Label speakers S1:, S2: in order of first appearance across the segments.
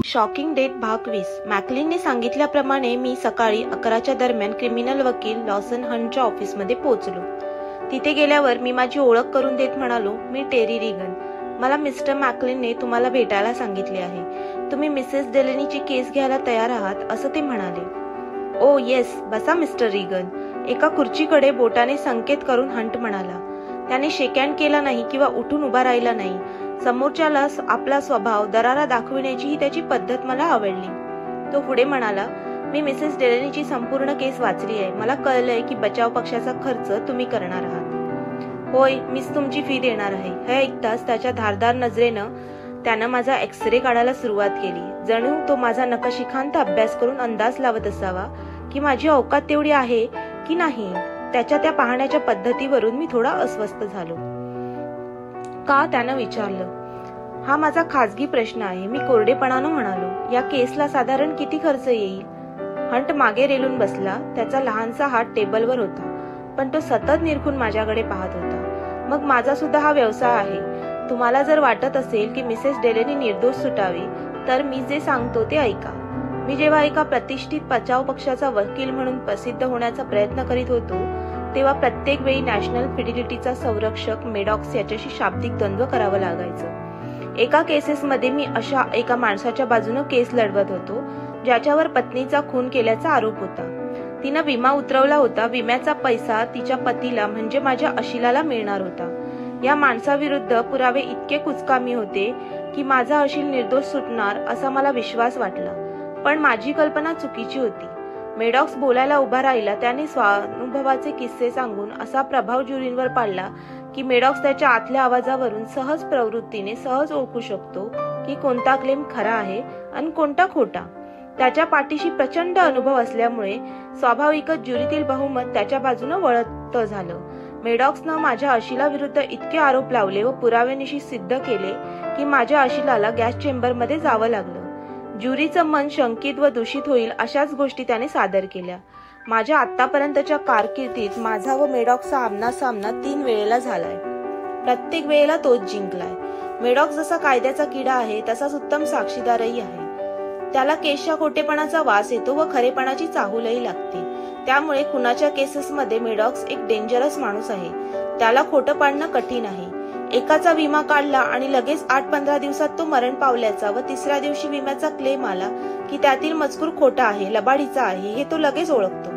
S1: Shocking date भाग 20. मॅकलिनने सांगितल्याप्रमाणे मी सकाळी 11च्या दरम्यान क्रिमिनल वकील लॉसन हंटच्या ऑफिसमध्ये पोहोचलो. तिथे गेल्यावर मी माझी ओळख करून देत म्हणालो, मी टेरी रिगन. मला मिस्टर मॅकलिनने तुम्हाला भेटायला सांगितले आहे. तुम्ही मिसेस डेलेनीची केस घ्यायला तयार आहात असं ते म्हणाले. ओ येस, बसा मिस्टर रिगन. एका खुर्चीकडे बोटाने संकेत करून हंट म्हणाला. त्याने शेकहँड केला नाही किंवा उठून उभा राहिला नाही. समोरच्याला आपला स्वभाव दरारा दाखविण्याची ही त्याची पद्धत मला आवडली. तो पुढे म्हणाला, मी मिसेस डेलेनीची संपूर्ण केस वाचली आहे. मला कळलंय की बचाव पक्षाचा खर्च तुम्ही करणार आहात. होय, मीच तुमची फी देणार आहे. हे ऐकताच त्याच्या धारदार नजरेनं त्यानं माझा एक्सरे काढायला सुरुवात केली. जणू तो माझा नकाशिखांत अभ्यास करून अंदाज लावत असावा की माझी औकात तेवढी आहे की नाही. त्याच्या त्या पाहण्याच्या पद्धतीवरून मी थोडा अस्वस्थ झालो. का, त्यानं विचारलं. हा माझा खाजगी प्रश्न आहे, मी कोरडेपणानं म्हणालो. या केसला साधारण किती खर्च येईल? हंट मागे रेलून बसला. त्याचा लहानसा हात टेबलवर होता, पण तो सतत निरखून माझ्याकडे पाहत होता. मग माझा सुद्धा हा व्यवसाय आहे. तुम्हाला जर वाटत असेल की मिसेस डेलेनी निर्दोष सुटावी तर मी जे सांगतो ते ऐका. मी जेव्हा एका प्रतिष्ठित बचाव पक्षाचा वकील म्हणून प्रसिद्ध होण्याचा प्रयत्न करीत होतो तेव्हा प्रत्येक वेळी नॅशनल फिडिलिटीचा संरक्षक मेडॉक्स याच्याशी शाब्दिक द्वंद्व करावं लागायचं. एका केसेसमध्ये मी अशा एका माणसाच्या बाजूने केस लढवत होतो ज्याच्यावर पत्नीचा खून केल्याचा आरोप होता. तिनं विमा उतरवला होता. विम्याचा पैसा तिच्या पतीला म्हणजे माझ्या अशिलाला मिळणार होता. या माणसाविरुद्ध पुरावे इतके कुचकामी होते की माझा अशिल निर्दोष सुटणार असा मला विश्वास वाटला. पण माझी कल्पना चुकीची होती. मेडॉक्स बोलायला उभा राहिला. त्याने स्वानुभवाचे किस्से सांगून असा प्रभाव ज्युरींवर पाडला की मेडॉक्स त्याच्या आतल्या आवाजावरून सहज प्रवृत्तीने सहज ओळखू शकतो की कोणता क्लेम खरा आहे आणि कोणता खोटा. त्याच्या पाठीशी प्रचंड अनुभव असल्यामुळे स्वाभाविकच ज्युरीतील बहुमत त्याच्या बाजूने वळत झालं. मेडॉक्सनं माझ्या अशिलाविरुद्ध इतके आरोप लावले व पुराव्यानिशी सिद्ध केले की माझ्या अशिलाला गॅस चेंबरमध्ये जावं लागलं. ज्युरीचं मन शंकित व दूषित होईल अशाच गोष्टी त्याने सादर केल्या. माझ्या आतापर्यंतच्या कारकिर्दीत माझा व मेडॉक्सचा आमनासामना 3 वेळेला झालाय. प्रत्येक वेळेला तोच जिंकलाय. मेडॉक्स जसा कायद्याचा किडा आहे तसाच उत्तम साक्षीदारही आहे. त्याला केसच्या खोटेपणाचा वास येतो व खरेपणाची चाहूलही लागते. त्यामुळे खुनाच्या केसेसमध्ये मेडॉक्स एक डेंजरस माणूस आहे. त्याला खोटं पाडणं कठीण आहे. एकाचा विमा काढला आणि लगेच 8-15 दिवसात तो मरण पावल्याचा व तिसऱ्या दिवशी विम्याचा क्लेम आला की त्यातील मजकूर खोटा आहे, लबाडीचा आहे हे तो लगेच ओळखतो.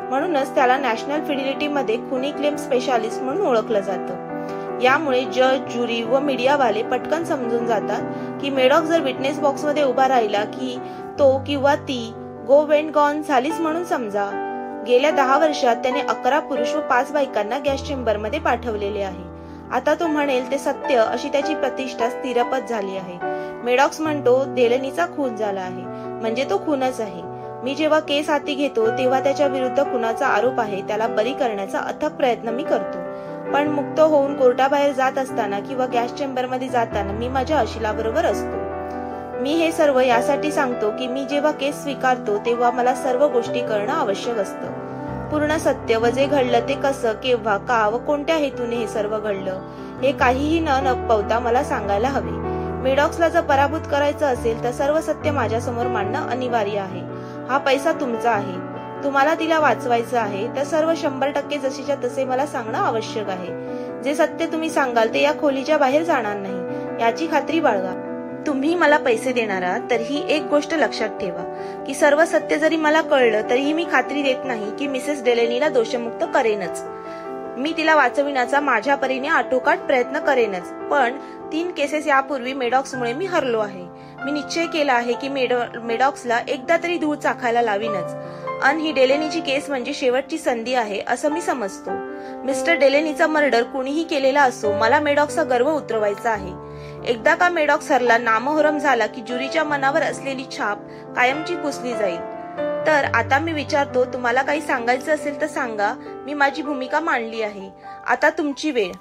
S1: म्हणूनच त्याला नॅशनल फिडिलिटीमध्ये खुनी क्लेम स्पेशालिस्ट म्हणून ओळखलं जातं. यामुळे जज, ज्युरी व मीडियावाले पटकन समजून जातात की मेडॉक्स जर विटनेस बॉक्समध्ये उभा राहिला की तो किंवा ती गो वेंट गॉन झालीच म्हणून समजा. गेल्या 10 वर्षात त्याने 11 पुरुष व 5 बायकांना गॅस चेंबरमध्ये पाठवलेले आहे. आता तो म्हणेल ते सत्य अशी त्याची प्रतिष्ठा स्थिरपत झाली आहे. मेडॉक्स म्हणतो डेलेनीचा खून झाला आहे म्हणजे तो खूनच आहे. मी जेव्हा केस हाती घेतो तेव्हा त्याच्या विरुद्ध खुनाचा आरोप आहे त्याला बरी करण्याचा अथक प्रयत्न मी करतो. पण मुक्त होऊन कोर्टाबाहेर जात असताना किंवा गॅस चेंबरमध्ये जाताना मी माझ्या अशिलाबरोबर असतो. मी हे सर्व यासाठी सांगतो की मी जेव्हा केस स्वीकारतो तेव्हा मला सर्व गोष्टी करणं आवश्यक असतं. पूर्ण सत्य व जे घडलं ते कसं, केव्हा, का व कोणत्या हेतूने हे सर्व घडलं हे काहीही न लपवता मला सांगायला हवे. मेडॉक्सला जर पराभूत करायचं असेल तर सर्व सत्य माझ्यासमोर मांडणं अनिवार्य आहे. हा पैसा तुमचा आहे. तुम्हाला तिला वाचवायचं आहे तर सर्व 100% जशीच्या तसे मला सांगणं आवश्यक आहे. जे सत्य तुम्ही सांगाल ते या खोलीच्या बाहेर जाणार नाही याची खात्री बाळगा. तुम्ही मला पैसे देणार आहात तर ही एक गोष्ट लक्षात ठेवा की सर्व सत्य जरी मला कळलं तरीही मी खात्री देत नाही की मिसेस डेलेनीला दोषमुक्त करेनच. मी तिला वाचविण्याचा माझ्या परीने आटोकाट प्रयत्न करेनच. पण 3 केसेस यापूर्वी मेडॉक्समुळे मी हरलो आहे. मी निश्चय केला आहे की मेडॉक्सला एकदा तरी धूळ चाखायला लावीनच. आणि ही डेलेनीची केस म्हणजे शेवटची संधी आहे असं मी समजतो. मिस्टर डेलेनीचा मर्डर कुणीही केलेला असो, मला मेडॉक्सचा गर्व उतरवायचा आहे. एकदा का मेडॉक्स हरला, नामोहरम झाला की ज्युरीच्या मनावर असलेली छाप कायमची पुसली जाईल. तर आता मी विचारतो, तुम्हाला काही सांगायचं असेल तर सांगा. मी माझी भूमिका मांडली आहे. आता तुमची वेळ.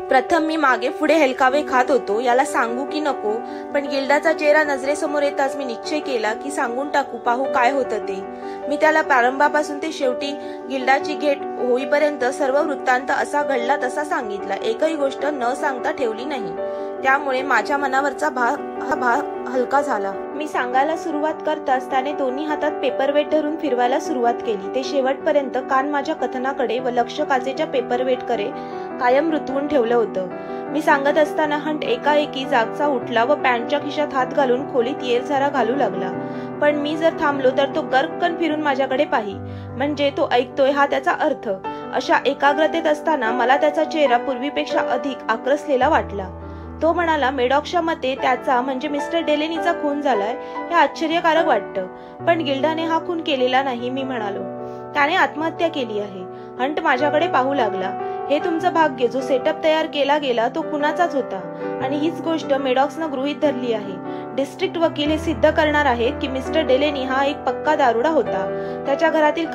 S1: प्रथम मी मागे पुढे हेलकावे खात होतो, याला सांगू की नको, पण गिल्डाचा चेहरा नजरेसमोर येताच मी निश्चय केला की सांगून टाकू, पाहू काय होतं ते. मी त्याला प्रारंभापासून ते शेवटी गिल्डाची घेट होईपर्यंत सर्व वृत्तांत असा घडला तसा सांगितला. एकही गोष्ट न सांगता ठेवली नाही. त्यामुळे माझ्या मनावरचा भार हलका झाला. मी सांगायला सुरुवात करताच त्याने दोन्ही हातात पेपरवेट धरून फिरवायला सुरुवात केली. ते शेवटपर्यंत कान माझ्या कथनाकडे व लक्ष काचेच्या पेपरवेटकडे कायम रुतवून ठेवलं होतं. मी सांगत असताना हंट एकाएकी जागचा उठला व पॅन्टच्या खिशात हात घालून खोलीत येरझारा घालू लागला. पण मी जर थांबलो तर तो गर्कन फिरून माझ्याकडे पाही, म्हणजे तो ऐकतोय हा त्याचा अर्थ. अशा एकाग्रतेत असताना मला त्याचा चेहरा पूर्वीपेक्षा अधिक आक्रसलेला वाटला. तो म्हणाला, मेडॉक्सच्या मते त्याचा म्हणजे मिस्टर डेलेनीचा खून झालाय हे आश्चर्यकारक वाटतं, पण गिल्डाने हा खून केलेला नाही. मी म्हणालो, त्याने आत्महत्या केली आहे. हंट माझ्याकडे पाहू लागला. हे तुमचं भाग्य, जो सेटअप तयार केला गेला तो कुणाचाच होता आणि हीच गोष्ट मेडॉक्सनं गृहीत धरली आहे. डिस्ट्रिक्ट वकील हे सिद्ध करणार आहेत की मिस्टर डेलेनी हा एक पक्का दारुडा होता. त्याच्या घरातील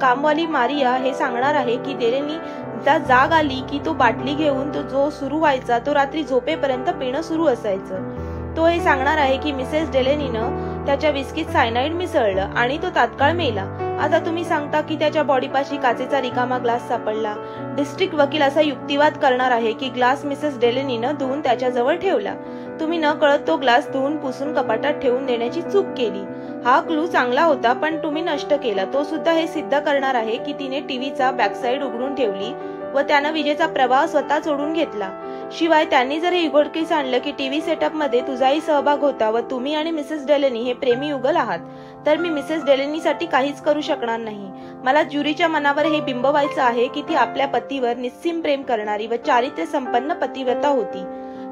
S1: कामवाली मारिया हे सांगणार आहे की डेलेनी जाग आली की तो बाटली घेऊन तो जो सुरू व्हायचा तो रात्री झोपेपर्यंत पिणं सुरू असायचं. तो हे सांगणार आहे की मिसेस डेलेनीनं त्याच्या विस्कीत सायनाइड मिसळलं आणि तो तात्काळ मेला. आता तुम्ही सांगता की त्याच्या बॉडीपाशी काचेचा रिकामा ग्लास सापडला. डिस्ट्रिक्ट वकील असा युक्तिवाद करणार आहे की ग्लास मिसेस डेलेनीनं धुवून त्याच्याजवळ ठेवला. तुम्ही न कळत तो ग्लास धुवून पुसून कपाटात ठेवून देण्याची चूक केली. हा क्लू चांगला होता पण तुम्ही नष्ट केला. तो सुद्धा हे सिद्ध करणार आहे की तिने टीव्हीचा बॅकसाइड उघडून ठेवली व त्यानं विजेचा प्रवाह स्वतःच ओढून घेतला. शिवाय त्यांनी जर हे उघडकीस आणलं की टीव्ही सेटअप मध्ये तुझाही सहभाग होता व तुम्ही आणि मिसेस डेलेनी हे प्रेमी युगल आहात, तर मी मिसेस डेलेनीसाठी काहीच करू शकणार नाही. मला ज्युरीच्या मनावर हे बिंबवायचं आहे की ती आपल्या पतीवर निस्सीम प्रेम करणारी व चारित्र्य संपन्न पतिव्रता होती,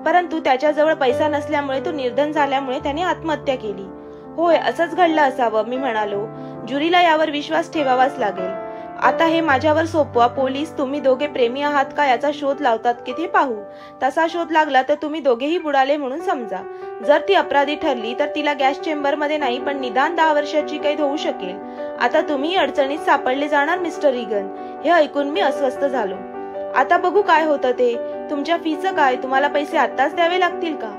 S1: परंतु त्याच्याजवळ पैसा नसल्यामुळे तो निर्धन झाल्यामुळे त्याने आत्महत्या केली. होय, असंच घडलं असावं. मी म्हणालो, ज्युरीला यावर विश्वास ठेवावाच लागेल. आता हे माझ्यावर सोपवा. पोलीस तुम्ही दोघे प्रेमी आहात का याचा शोध लावतात की ते पाहू. तसा शोध लागला तर तुम्ही दोघेही बुडाले म्हणून समजा. जर ती अपराधी ठरली तर तिला गॅस चेंबर मध्ये नाही पण निदान 10 वर्षाची कैद होऊ शकेल. आता तुम्ही अडचणीत सापडले जाणार मिस्टर रिगन. हे ऐकून मी अस्वस्थ झालो. आता बघू काय होतं ते. तुमच्या फीचं काय? तुम्हाला पैसे आताच द्यावे लागतील का?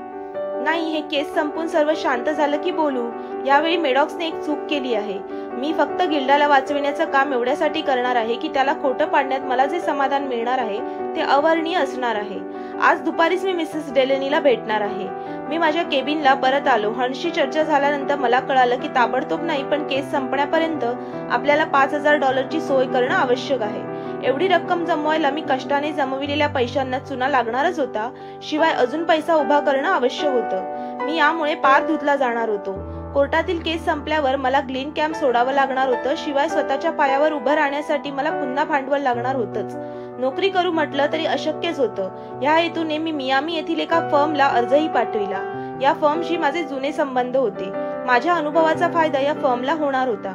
S1: नाही, हे केस संपून सर्व शांत झालं की बोलू. यावेळी मेडॉक्सने एक चूक केली आहे. मी फक्त गिल्डाला वाचविण्याचं काम एवढ्यासाठी करणार आहे की त्याला खोटं पाडण्यात मला जे समाधान मिळणार आहे ते अवर्णनीय असणार आहे. आज दुपारीच मी मिसेस डेलेनीला भेटणार आहे. मी माझ्या केबिनला परत आलो. हंटशी चर्चा झाल्यानंतर मला कळालं की ताबडतोब नाही पण केस संपण्यापर्यंत आपल्याला $5,000ची सोय करणं आवश्यक आहे. एवढी रक्कम जमवायला मी कष्टाने जमविलेल्या पैशांना चुना लागणारच होता. शिवाय अजून पैसा उभा करणं आवश्यक होतं. मी यामुळे पार धुतला जाणार होतो. कोर्टातील केस संपल्यावर मला ग्लीन कॅम्प सोडावं लागणार होतं. शिवाय स्वतःच्या पायावर उभं राहण्यासाठी मला पुन्हा भांडवल लागणार होतंच. नोकरी करू म्हटलं तरी अशक्यच होतं. या हेतूने मी मियामी येथील एका फर्मला अर्जही पाठविला. या फर्मशी माझे जुने संबंध होते. माझ्या अनुभवाचा फायदा या फर्मला होणार होता.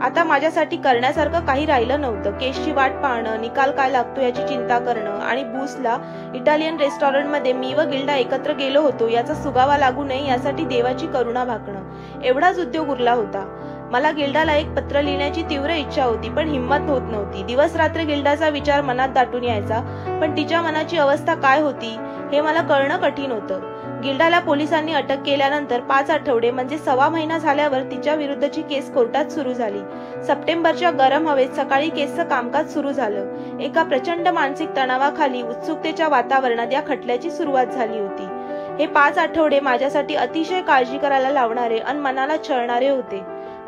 S1: आता माझ्यासाठी करण्यासारखं काही राहिलं नव्हतं. केसची वाट पाहणं, निकाल काय लागतो याची चिंता करणं आणि बूसला इटालियन रेस्टॉरंटमध्ये मी व गिल्डा एकत्र गेलो होतो याचा सुगावा लागू नये यासाठी देवाची करुणा भाकणं एवढाच उद्योग उरला होता. मला गिल्डाला एक पत्र लिहिण्याची तीव्र इच्छा होती पण हिंमत होत नव्हती. दिवस रात्र गिल्डाचा विचार मनात दाटून यायचा पण तिच्या मनाची अवस्था काय होती हे मला कळणं कठीण होतं. गिल्डाला पोलिसांनी अटक केल्यानंतर 5 आठवडे म्हणजे 1.25 महिना झाल्यावर तिच्या विरुद्धची केस कोर्टात सुरू झाली. सप्टेंबरच्या गरम हवेत सकाळी केसचं कामकाज सुरू झालं. एका प्रचंड मानसिक तणावाखाली उत्सुकतेच्या वातावरणात या खटल्याची सुरुवात झाली होती. हे 5 आठवडे माझ्यासाठी अतिशय काळजी करायला लावणारे आणि मनाला छळणारे होते.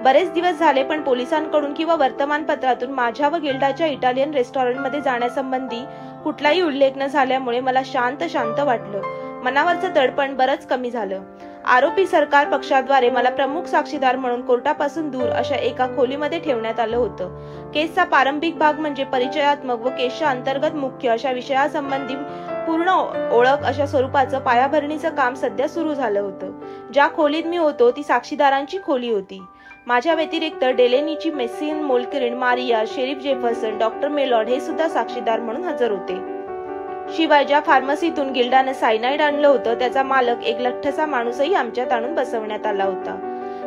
S1: बरेच दिवस झाले पण पोलिसांकडून किंवा वर्तमानपत्रातून माझ्या व गिल्डाच्या इटालियन रेस्टॉरंटमध्ये जाण्यासंबंधी कुठलाही उल्लेख न झाल्यामुळे मला शांत वाटलं. मनावरचं दडपण बरंच कमी झालं. आरोपी सरकार पक्षाद्वारे मला प्रमुख साक्षीदार म्हणून कोर्टापासून दूर अशा एका खोलीमध्ये ठेवण्यात आलं होतं. केसचा प्रारंभिक भाग म्हणजे परिचयात्मक व केसच्या अंतर्गत मुख्य अशा विषयासंबंधी पूर्ण ओळख अशा स्वरूपाचं पायाभरणीचं काम सध्या सुरू झालं होतं. ज्या खोलीत मी होतो ती साक्षीदारांची खोली होती. माझ्या व्यतिरिक्त डेलेनीची मेसिन मोलकिरीन, मारिया, शेरीफ जेफरसन, डॉक्टर मेलॉड हे सुद्धा साक्षीदार म्हणून हजर होते. शिवाय ज्या फार्मसीतून गिल्डाने सायनाइड आणलं होतं त्याचा मालक एक लठ्ठसा माणूसही आमच्यात आणून बसवण्यात आला होता.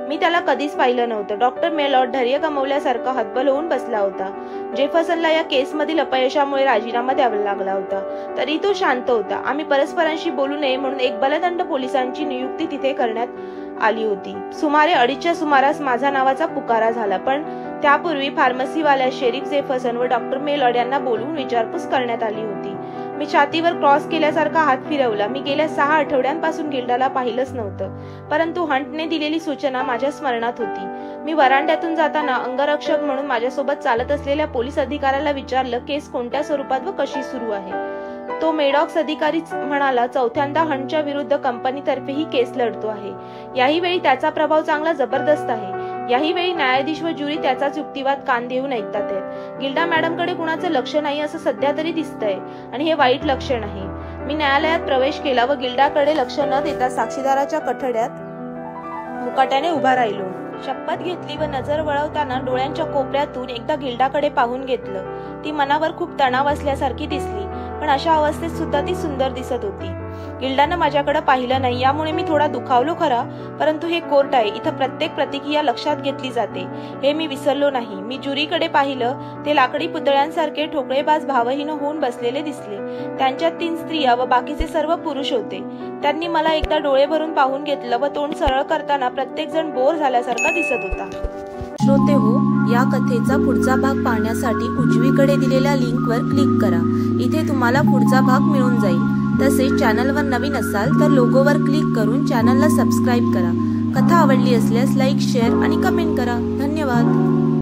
S1: मी त्याला कधीच पाहिलं नव्हतं. डॉक्टर मेलॉड धैर्य गमावल्यासारखा हतबल होऊन बसला होता. जेफरसनला या केसमधील अपयशामुळे राजीनामा द्यावा लागला होता, तरी तो शांत होता. आम्ही परस्परांशी बोलू नये म्हणून एक बलदंड पोलिसांची नियुक्ती तिथे करण्यात आली होती. सुमारे 2:30च्या सुमारास माझा नावाचा पुकारा झाला, पण त्यापूर्वी फार्मसीवाल्या शेरीफ जेफरसन व डॉक्टर मेलॉड यांना बोलवून विचारपूस करण्यात आली होती. मी छातीवर क्रॉस केल्यासारखा हात फिरवला. मी गेल्या 6 आठवड्यांपासून गिल्डाला पाहिलंच नव्हतं, परंतु हंटने दिलेली सूचना माझ्या स्मरणात होती. मी वरांड्यातून जाताना अंगरक्षक म्हणून माझ्यासोबत चालत असलेल्या पोलीस अधिकाऱ्याला विचारलं, केस कोणत्या स्वरूपात व कशी सुरू आहे. तो मेडॉक्स अधिकारीच म्हणाला, चौथ्यांदा हंटच्या विरुद्ध कंपनीतर्फे ही केस लढतो आहे. याही वेळी त्याचा प्रभाव चांगला जबरदस्त आहे. याही वेळी न्यायाधीश व ज्युरी त्याचाच युक्तिवाद कान देऊन ऐकतात आहेत. गिल्डा मॅडमकडे कुणाचं लक्ष नाही असं सध्या तरी दिसतंय आणि हे वाईट लक्षण आहे. मी न्यायालयात प्रवेश केला व गिल्डाकडे लक्ष न देता साक्षीदाराच्या कठड्यात मुकाट्याने उभा राहिलो. शपथ घेतली व नजर वळवताना डोळ्यांच्या कोपऱ्यातून एकदा गिल्डाकडे पाहून घेतलं. ती मनावर खूप तणाव असल्यासारखी दिसली, पण अशा अवस्थेत सुद्धा ती सुंदर दिसत होती. गिल्डानं माझ्याकडे पाहिलं नाही, यामुळे मी थोडा दुखावलो खरा, परंतु हे कोर्ट आहे, इथं प्रत्येक प्रतिक्रिया लक्षात घेतली जाते हे मी विसरलो नाही. मी ज्युरीकडे पाहिलं. ते लाकडी पुतळ्यांसारखे ठोकळेबाज भावहीन होऊन बसलेले दिसले. त्यांच्यात 3 स्त्रिया व बाकीचे सर्व पुरुष होते. त्यांनी मला एकदा डोळे भरून पाहून घेतलं व तोंड सरळ करताना प्रत्येक जण बोर झाल्यासारखा दिसत होता. श्रोते हो, या कथेचा पुढचा भाग पाहण्यासाठी उजवीकडे दिलेल्या लिंकवर क्लिक करा. इथे तुम्हाला पुढचा भाग मिळून जाईल. तसेच चॅनलवर नवीन असाल तर लोगोवर क्लिक करून चॅनलला सबस्क्राईब करा. कथा आवडली असल्यास लाईक, शेअर आणि कमेंट करा. धन्यवाद.